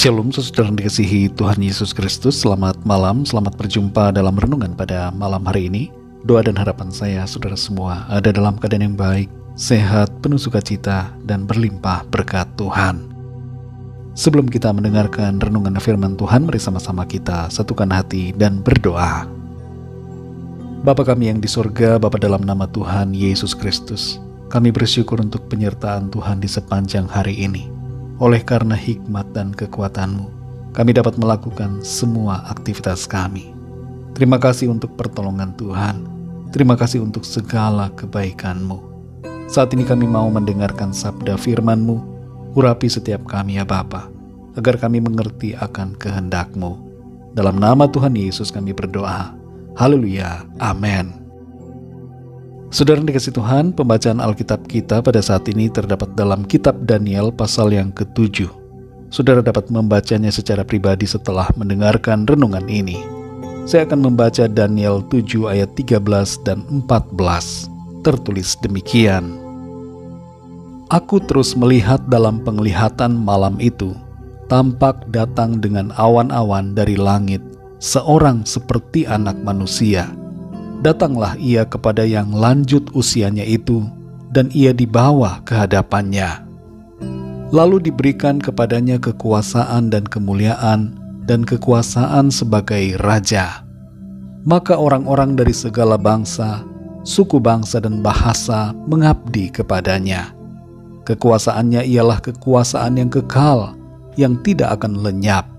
Shalom saudara yang dikasihi Tuhan Yesus Kristus. Selamat malam, selamat berjumpa dalam renungan pada malam hari ini. Doa dan harapan saya saudara semua ada dalam keadaan yang baik, sehat, penuh sukacita, dan berlimpah berkat Tuhan. Sebelum kita mendengarkan renungan firman Tuhan, mari sama-sama kita satukan hati dan berdoa. Bapa kami yang di surga, Bapa dalam nama Tuhan Yesus Kristus, kami bersyukur untuk penyertaan Tuhan di sepanjang hari ini. Oleh karena hikmat dan kekuatan-Mu, kami dapat melakukan semua aktivitas kami. Terima kasih untuk pertolongan Tuhan. Terima kasih untuk segala kebaikan-Mu. Saat ini kami mau mendengarkan sabda firman-Mu. Urapi setiap kami ya Bapa, agar kami mengerti akan kehendak-Mu. Dalam nama Tuhan Yesus kami berdoa. Haleluya. Amin. Saudara yang dikasihi Tuhan, pembacaan Alkitab kita pada saat ini terdapat dalam kitab Daniel pasal yang ke-7. Saudara dapat membacanya secara pribadi setelah mendengarkan renungan ini. Saya akan membaca Daniel 7 ayat 13 dan 14. Tertulis demikian. Aku terus melihat dalam penglihatan malam itu, tampak datang dengan awan-awan dari langit, seorang seperti anak manusia. Datanglah ia kepada yang lanjut usianya itu, dan ia dibawa ke hadapannya. Lalu diberikan kepadanya kekuasaan dan kemuliaan, dan kekuasaan sebagai raja. Maka orang-orang dari segala bangsa, suku bangsa dan bahasa mengabdi kepadanya. Kekuasaannya ialah kekuasaan yang kekal, yang tidak akan lenyap,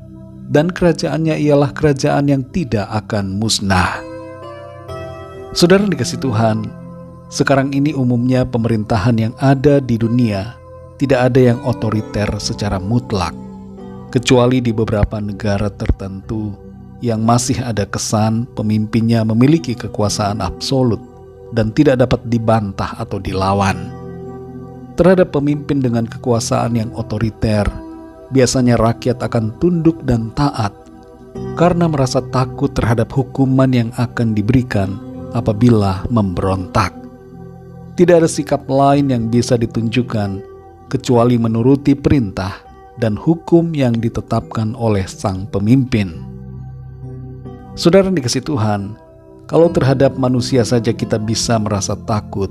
dan kerajaannya ialah kerajaan yang tidak akan musnah. Saudara dikasihi Tuhan, sekarang ini umumnya pemerintahan yang ada di dunia tidak ada yang otoriter secara mutlak, kecuali di beberapa negara tertentu yang masih ada kesan pemimpinnya memiliki kekuasaan absolut dan tidak dapat dibantah atau dilawan. Terhadap pemimpin dengan kekuasaan yang otoriter, biasanya rakyat akan tunduk dan taat karena merasa takut terhadap hukuman yang akan diberikan apabila memberontak. Tidak ada sikap lain yang bisa ditunjukkan kecuali menuruti perintah dan hukum yang ditetapkan oleh sang pemimpin. Saudara yang dikasihi Tuhan, kalau terhadap manusia saja kita bisa merasa takut,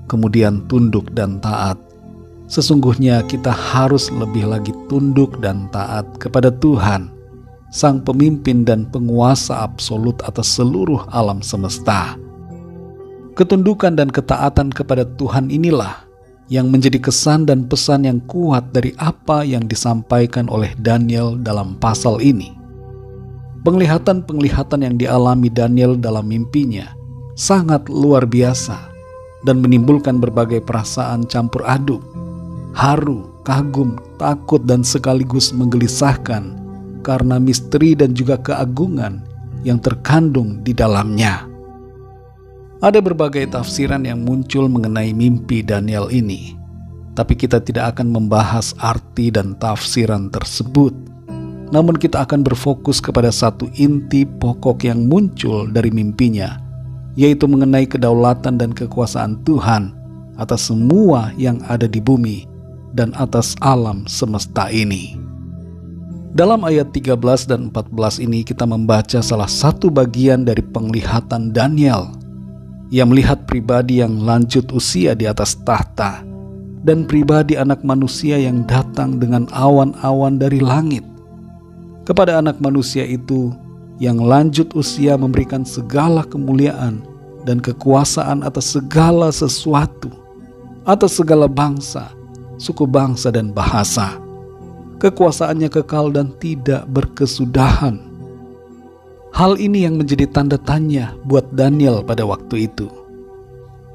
kemudian tunduk dan taat, sesungguhnya kita harus lebih lagi tunduk dan taat kepada Tuhan, sang pemimpin dan penguasa absolut atas seluruh alam semesta. Ketundukan dan ketaatan kepada Tuhan inilah yang menjadi kesan dan pesan yang kuat dari apa yang disampaikan oleh Daniel dalam pasal ini. Penglihatan-penglihatan yang dialami Daniel dalam mimpinya sangat luar biasa dan menimbulkan berbagai perasaan campur aduk, haru, kagum, takut, dan sekaligus menggelisahkan karena misteri dan juga keagungan yang terkandung di dalamnya. Ada berbagai tafsiran yang muncul mengenai mimpi Daniel ini, tapi kita tidak akan membahas arti dan tafsiran tersebut. Namun kita akan berfokus kepada satu inti pokok yang muncul dari mimpinya, yaitu mengenai kedaulatan dan kekuasaan Tuhan atas semua yang ada di bumi dan atas alam semesta ini. Dalam ayat 13 dan 14 ini kita membaca salah satu bagian dari penglihatan Daniel. Ia melihat pribadi yang lanjut usia di atas tahta dan pribadi anak manusia yang datang dengan awan-awan dari langit. Kepada anak manusia itu yang lanjut usia memberikan segala kemuliaan dan kekuasaan atas segala sesuatu, atas segala bangsa, suku bangsa dan bahasa. Kekuasaannya kekal dan tidak berkesudahan. Hal ini yang menjadi tanda tanya buat Daniel pada waktu itu.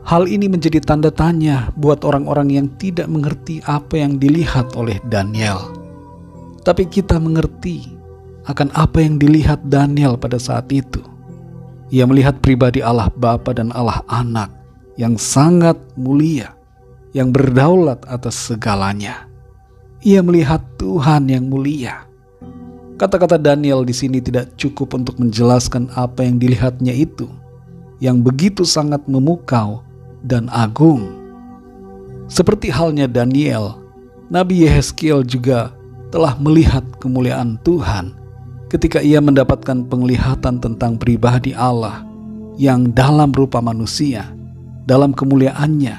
Hal ini menjadi tanda tanya buat orang-orang yang tidak mengerti apa yang dilihat oleh Daniel. Tapi kita mengerti akan apa yang dilihat Daniel pada saat itu. Ia melihat pribadi Allah Bapa dan Allah Anak yang sangat mulia, yang berdaulat atas segalanya. Ia melihat Tuhan yang mulia. Kata-kata Daniel di sini tidak cukup untuk menjelaskan apa yang dilihatnya itu, yang begitu sangat memukau dan agung. Seperti halnya Daniel, Nabi Yehezkiel juga telah melihat kemuliaan Tuhan ketika ia mendapatkan penglihatan tentang pribadi Allah yang dalam rupa manusia, dalam kemuliaannya,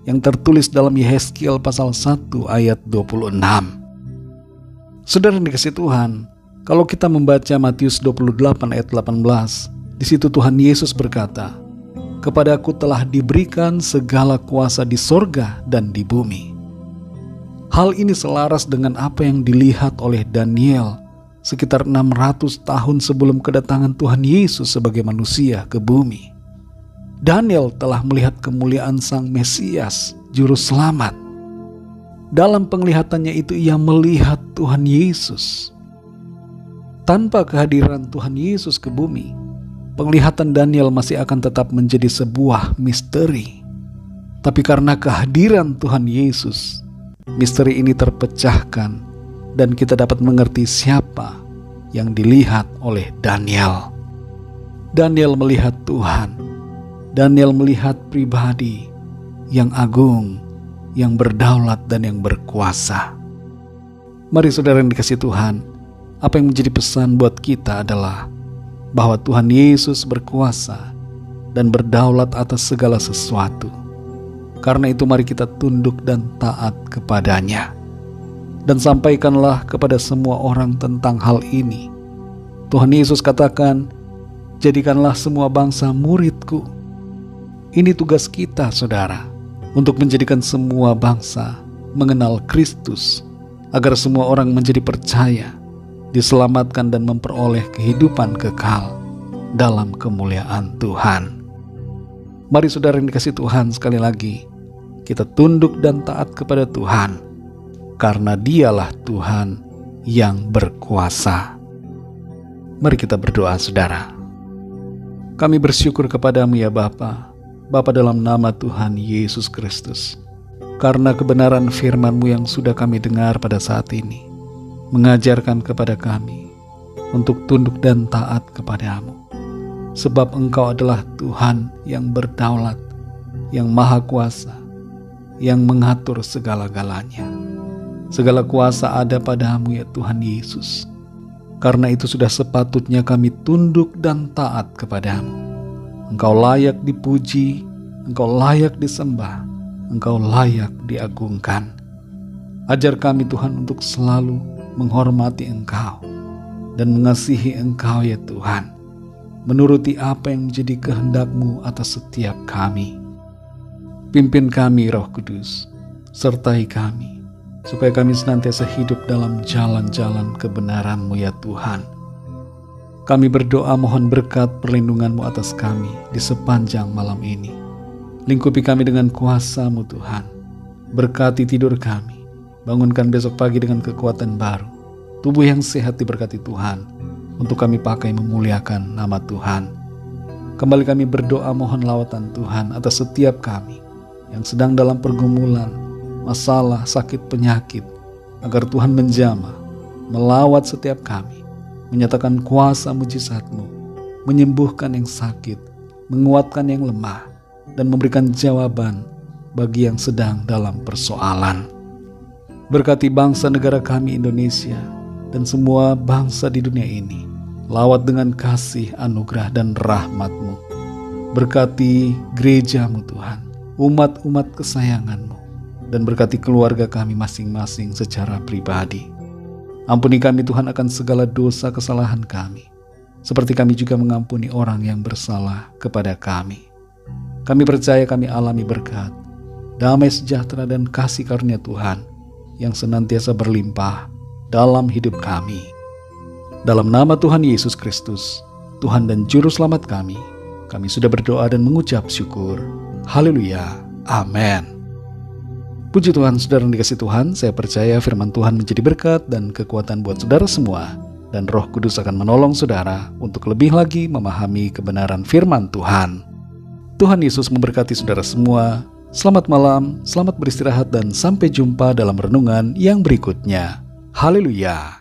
yang tertulis dalam Yehezkiel pasal 1 ayat 26. Saudara yang dikasihi Tuhan, kalau kita membaca Matius 28 ayat 18, di situ Tuhan Yesus berkata, "Kepadaku telah diberikan segala kuasa di sorga dan di bumi." Hal ini selaras dengan apa yang dilihat oleh Daniel sekitar 600 tahun sebelum kedatangan Tuhan Yesus sebagai manusia ke bumi. Daniel telah melihat kemuliaan Sang Mesias, Juru Selamat. Dalam penglihatannya itu ia melihat Tuhan Yesus. Tanpa kehadiran Tuhan Yesus ke bumi, penglihatan Daniel masih akan tetap menjadi sebuah misteri. Tapi karena kehadiran Tuhan Yesus, misteri ini terpecahkan dan kita dapat mengerti siapa yang dilihat oleh Daniel. Daniel melihat Tuhan. Daniel melihat pribadi yang agung, yang berdaulat dan yang berkuasa. Mari saudara yang dikasihi Tuhan, apa yang menjadi pesan buat kita adalah bahwa Tuhan Yesus berkuasa dan berdaulat atas segala sesuatu. Karena itu mari kita tunduk dan taat kepadanya. Dan sampaikanlah kepada semua orang tentang hal ini. Tuhan Yesus katakan, "Jadikanlah semua bangsa muridku." Ini tugas kita, saudara, untuk menjadikan semua bangsa mengenal Kristus, agar semua orang menjadi percaya, diselamatkan dan memperoleh kehidupan kekal dalam kemuliaan Tuhan. Mari saudara yang dikasihi Tuhan, sekali lagi kita tunduk dan taat kepada Tuhan, karena Dialah Tuhan yang berkuasa. Mari kita berdoa, saudara. Kami bersyukur kepadamu ya Bapa, Bapa dalam nama Tuhan Yesus Kristus, karena kebenaran firman-Mu yang sudah kami dengar pada saat ini, mengajarkan kepada kami untuk tunduk dan taat kepadamu. Sebab Engkau adalah Tuhan yang berdaulat, yang maha kuasa, yang mengatur segala-galanya. Segala kuasa ada padamu ya Tuhan Yesus. Karena itu sudah sepatutnya kami tunduk dan taat kepadamu. Engkau layak dipuji, Engkau layak disembah, Engkau layak diagungkan. Ajar kami Tuhan untuk selalu menghormati Engkau dan mengasihi Engkau ya Tuhan, menuruti apa yang menjadi kehendak-Mu atas setiap kami. Pimpin kami Roh Kudus, sertai kami, supaya kami senantiasa hidup dalam jalan-jalan kebenaran-Mu ya Tuhan. Kami berdoa mohon berkat perlindungan-Mu atas kami di sepanjang malam ini. Lingkupi kami dengan kuasa-Mu Tuhan. Berkati tidur kami, bangunkan besok pagi dengan kekuatan baru. Tubuh yang sehat diberkati Tuhan, untuk kami pakai memuliakan nama Tuhan. Kembali kami berdoa mohon lawatan Tuhan atas setiap kami yang sedang dalam pergumulan, masalah, sakit, penyakit, agar Tuhan menjamah, melawat setiap kami, menyatakan kuasa mujizat-Mu, menyembuhkan yang sakit, menguatkan yang lemah, dan memberikan jawaban bagi yang sedang dalam persoalan. Berkati bangsa negara kami Indonesia dan semua bangsa di dunia ini, lawat dengan kasih, anugerah, dan rahmat-Mu. Berkati gereja-Mu Tuhan, umat-umat kesayangan-Mu, dan berkati keluarga kami masing-masing secara pribadi. Ampuni kami Tuhan akan segala dosa kesalahan kami, seperti kami juga mengampuni orang yang bersalah kepada kami. Kami percaya kami alami berkat, damai sejahtera dan kasih karunia Tuhan yang senantiasa berlimpah dalam hidup kami. Dalam nama Tuhan Yesus Kristus, Tuhan dan Juru Selamat kami sudah berdoa dan mengucap syukur. Haleluya. Amin. Puji Tuhan, saudara yang dikasihi Tuhan, saya percaya firman Tuhan menjadi berkat dan kekuatan buat saudara semua, dan Roh Kudus akan menolong saudara untuk lebih lagi memahami kebenaran firman Tuhan. Tuhan Yesus memberkati saudara semua. Selamat malam, selamat beristirahat, dan sampai jumpa dalam renungan yang berikutnya. Haleluya.